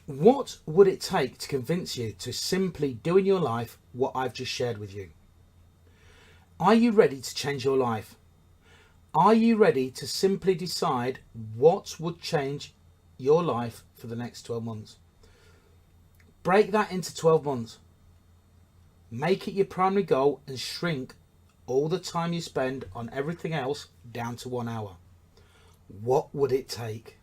What would it take to convince you to simply do in your life what I've just shared with you? Are you ready to change your life? Are you ready to simply decide what would change your life for the next 12 months? Break that into 12 months. Make it your primary goal and shrink all the time you spend on everything else down to 1 hour. What would it take?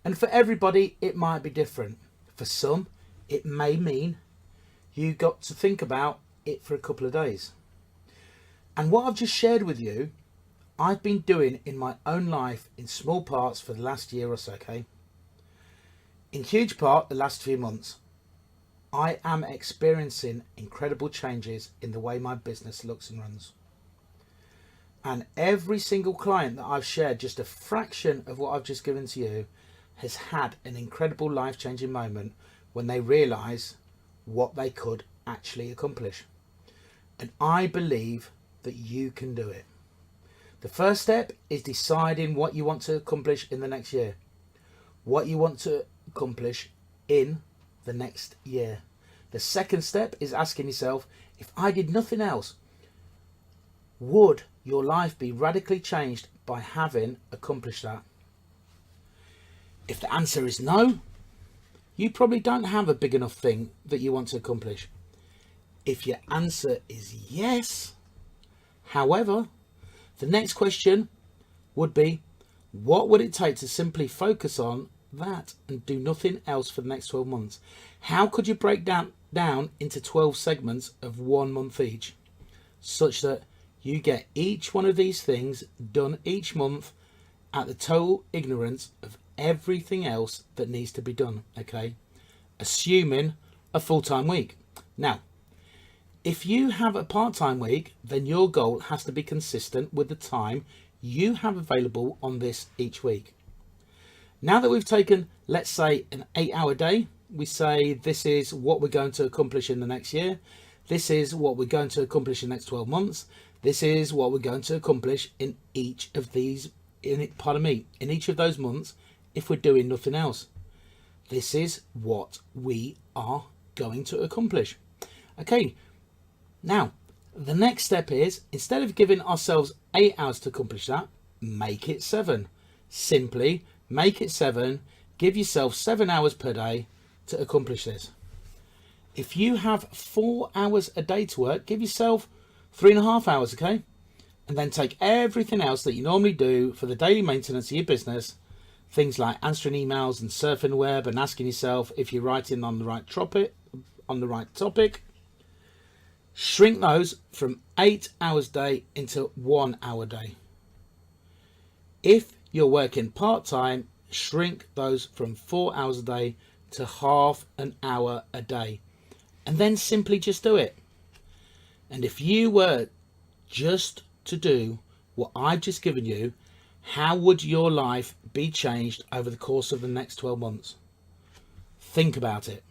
And for everybody, it might be different. For some, it may mean you got to think about it for a couple of days. And what I've just shared with you, I've been doing in my own life in small parts for the last year or so, okay? In huge part, the last few months, I am experiencing incredible changes in the way my business looks and runs. And every single client that I've shared just a fraction of what I've just given to you has had an incredible life-changing moment when they realise what they could actually accomplish. And I believe that you can do it. The first step is deciding what you want to accomplish in the next year. What you want to accomplish in the next year. The second step is asking yourself, if I did nothing else, would your life be radically changed by having accomplished that? If the answer is no, you probably don't have a big enough thing that you want to accomplish. If your answer is yes, however, the next question would be, what would it take to simply focus on that and do nothing else for the next 12 months? How could you break down into 12 segments of 1 month each, such that you get each one of these things done each month at the total ignorance of everything else that needs to be done, okay? Assuming a full-time week. Now, if you have a part-time week, then your goal has to be consistent with the time you have available on this each week. Now that we've taken, let's say, an 8-hour day, we say this is what we're going to accomplish in the next year. This is what we're going to accomplish in the next 12 months. This is what we're going to accomplish in each of these, in each of those months if we're doing nothing else. This is what we are going to accomplish. Okay, now the next step is, instead of giving ourselves 8 hours to accomplish that, make it 7. Simply make it 7. Give yourself 7 hours per day to accomplish this. If you have 4 hours a day to work, give yourself 3.5 hours, okay? And then take everything else that you normally do for the daily maintenance of your business, things like answering emails and surfing the web and asking yourself if you're writing on the right topic, shrink those from 8 hours a day into 1 hour a day. If you're working part-time, shrink those from 4 hours a day to half an hour a day. And then simply just do it. And if you were just to do what I've just given you, how would your life be changed over the course of the next 12 months? Think about it.